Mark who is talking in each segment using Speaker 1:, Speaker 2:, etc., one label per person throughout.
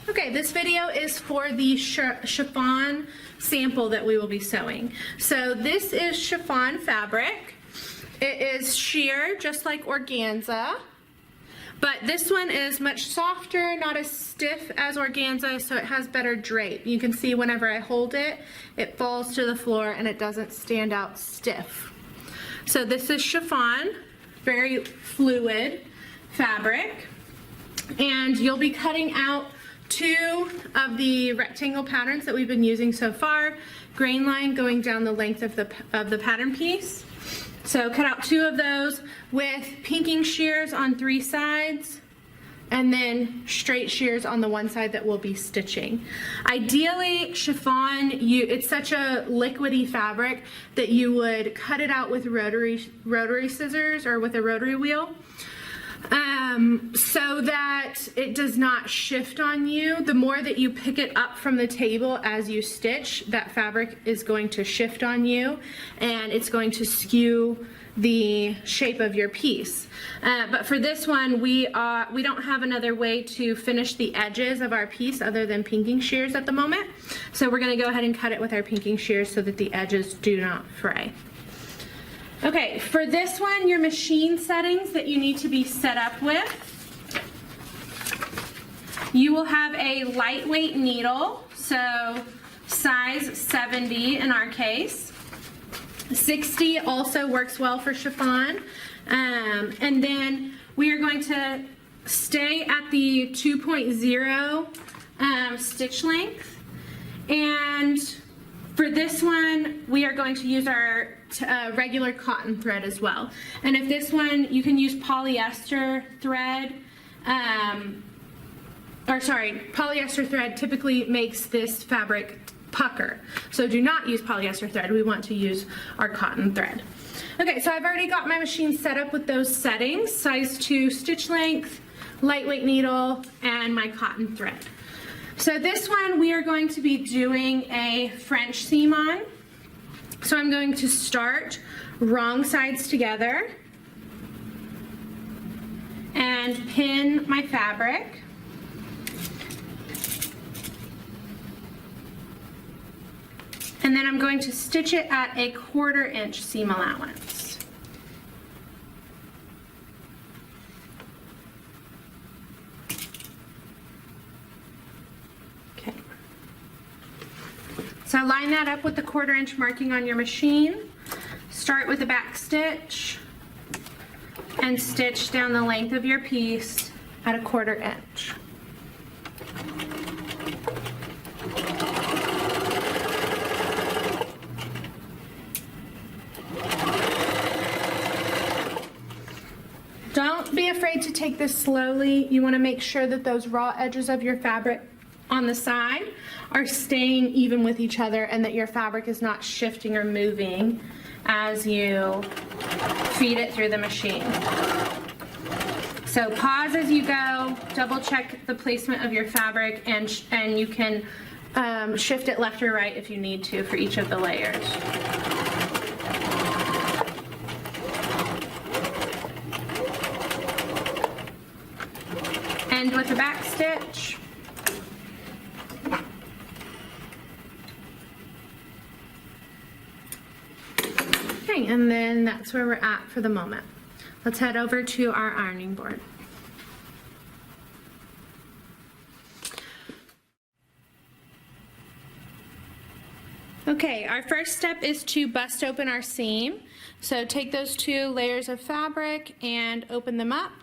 Speaker 1: Okay, this video is for the chiffon sample that we will be sewing. So this is chiffon fabric. It is sheer, just like organza, but this one is much softer, not as stiff as organza, so it has better drape. You can see whenever I hold it, it falls to the floor and it doesn't stand out stiff. So this is chiffon, very fluid fabric, and you'll be cutting out 2 of the rectangle patterns that we've been using so far, grain line going down the length of the pattern piece. So cut out 2 of those with pinking shears on 3 sides and then straight shears on the one side that we'll be stitching. Ideally, chiffon, it's such a liquidy fabric that you would cut it out with rotary scissors or with a rotary wheel, so that it does not shift on you. The more that you pick it up from the table as you stitch, that fabric is going to shift on you and it's going to skew the shape of your piece. But for this one, we don't have another way to finish the edges of our piece other than pinking shears at the moment. So we're going to go ahead and cut it with our pinking shears so that the edges do not fray. Okay, for this one, your machine settings that you need to be set up with. You will have a lightweight needle, so size 70 in our case. 60 also works well for chiffon. And then we are going to stay at the 2.0 stitch length. And for this one, we are going to use our regular cotton thread as well. And if this one, you can use polyester thread, polyester thread typically makes this fabric pucker. So do not use polyester thread. We want to use our cotton thread. Okay, so I've already got my machine set up with those settings, size 2 stitch length, lightweight needle, and my cotton thread. So this one we are going to be doing a French seam on. So I'm going to start wrong sides together and pin my fabric. And then I'm going to stitch it at a 1/4 inch seam allowance. Okay. So line that up with the 1/4 inch marking on your machine. Start with a back stitch and stitch down the length of your piece at a 1/4 inch. Don't be afraid to take this slowly. You want to make sure that those raw edges of your fabric on the side are staying even with each other and that your fabric is not shifting or moving as you feed it through the machine. So pause as you go, double check the placement of your fabric, and you can shift it left or right if you need to for each of the layers. End with a back stitch. Okay, and then that's where we're at for the moment. Let's head over to our ironing board. Okay, our first step is to bust open our seam. So take those 2 layers of fabric and open them up.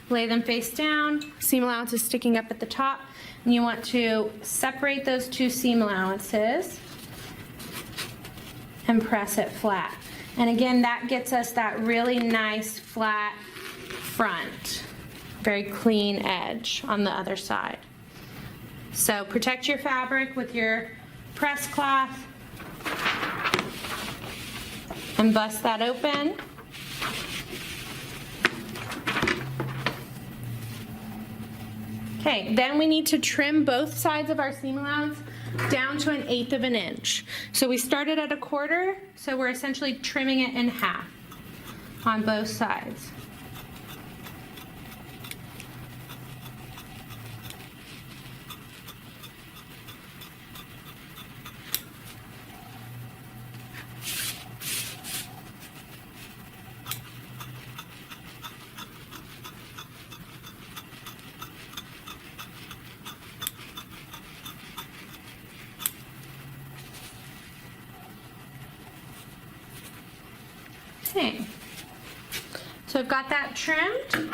Speaker 1: Lay them face down. Seam allowance is sticking up at the top. And you want to separate those 2 seam allowances and press it flat. And again, that gets us that really nice flat front, very clean edge on the other side. So protect your fabric with your press cloth and bust that open. Okay, then we need to trim both sides of our seam allowance down to 1/8 inch. So we started at a 1/4, so we're essentially trimming it in half on both sides. Okay. So I've got that trimmed.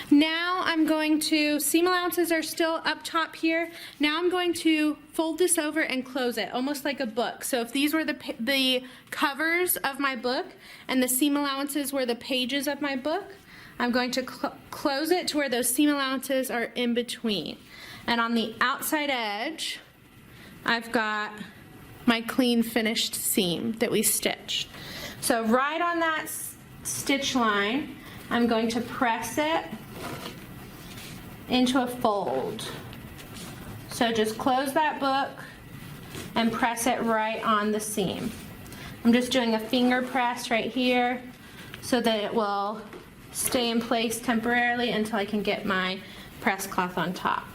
Speaker 1: Now I'm going to, seam allowances are still up top here. Now I'm going to fold this over and close it, almost like a book. So if these were the covers of my book and the seam allowances were the pages of my book, I'm going to close it to where those seam allowances are in between. And on the outside edge, I've got my clean finished seam that we stitched. So right on that stitch line, I'm going to press it into a fold. So just close that book and press it right on the seam. I'm just doing a finger press right here so that it will stay in place temporarily until I can get my press cloth on top.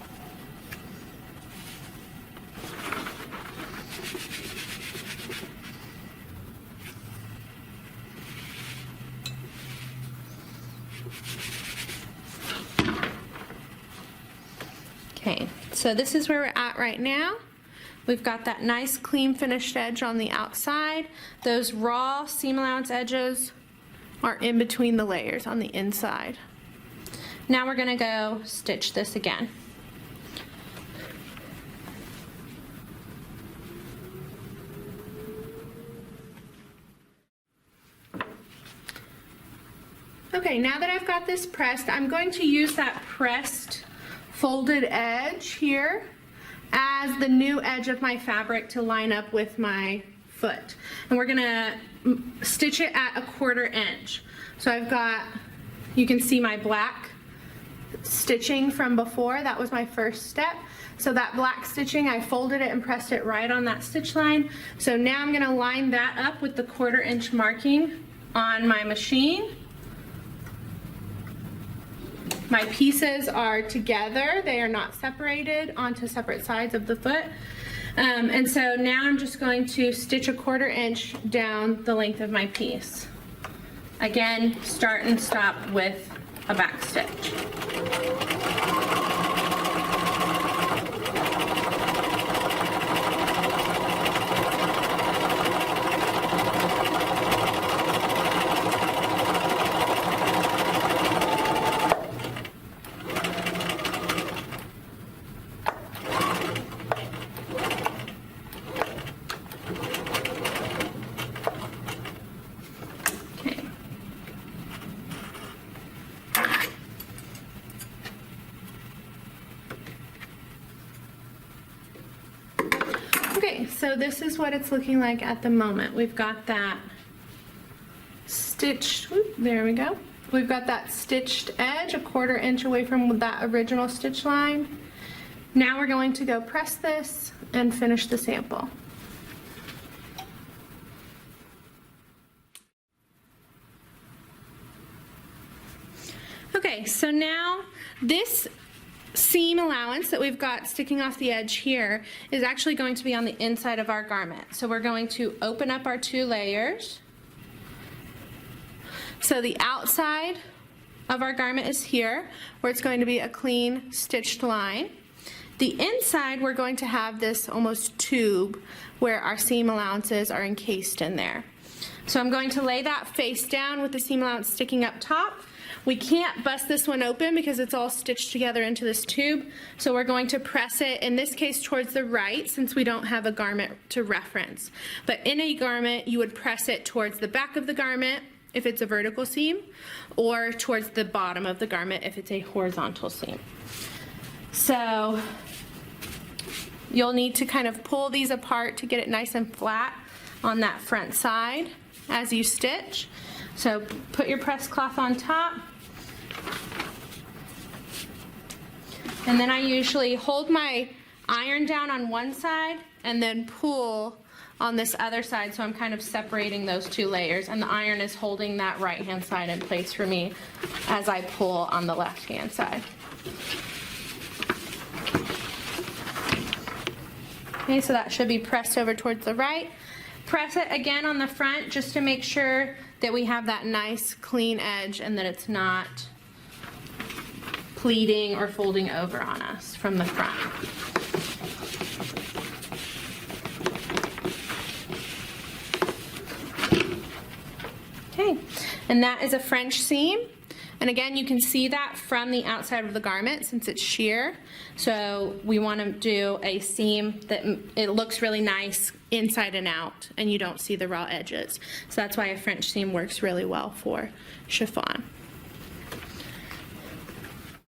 Speaker 1: Okay, so this is where we're at right now. We've got that nice clean finished edge on the outside. Those raw seam allowance edges are in between the layers on the inside. Now we're gonna go stitch this again. Okay, now that I've got this pressed, I'm going to use that pressed folded edge here as the new edge of my fabric to line up with my foot. And we're gonna stitch it at 1/4 inch. So I've got, you can see my black stitching from before. That was my first step. So that black stitching, I folded it and pressed it right on that stitch line. So now I'm gonna line that up with the 1/4 inch marking on my machine. My pieces are together, they are not separated onto separate sides of the foot. And so now I'm just going to stitch 1/4 inch down the length of my piece. Again, start and stop with a back stitch. Okay, so this is what it's looking like at the moment. We've got that stitched, there we go. We've got that stitched edge 1/4 inch away from that original stitch line. Now we're going to go press this and finish the sample. Okay, so now this seam allowance that we've got sticking off the edge here is actually going to be on the inside of our garment. So we're going to open up our 2 layers. So the outside of our garment is here, where it's going to be a clean stitched line. The inside, we're going to have this almost tube where our seam allowances are encased in there. So I'm going to lay that face down with the seam allowance sticking up top. We can't bust this one open because it's all stitched together into this tube, so we're going to press it, in this case, towards the right since we don't have a garment to reference. But in a garment, you would press it towards the back of the garment if it's a vertical seam, or towards the bottom of the garment if it's a horizontal seam. So you'll need to kind of pull these apart to get it nice and flat on that front side as you stitch. So put your press cloth on top. And then I usually hold my iron down on one side and then pull on this other side, so I'm kind of separating those 2 layers, and the iron is holding that right hand side in place for me as I pull on the left hand side. Okay, so that should be pressed over towards the right. Press it again on the front just to make sure that we have that nice clean edge and that it's not pleating or folding over on us from the front. Okay, And that is a French seam. And again, you can see that from the outside of the garment since it's sheer. So we want to do a seam that it looks really nice inside and out, and you don't see the raw edges. So that's why a French seam works really well for chiffon.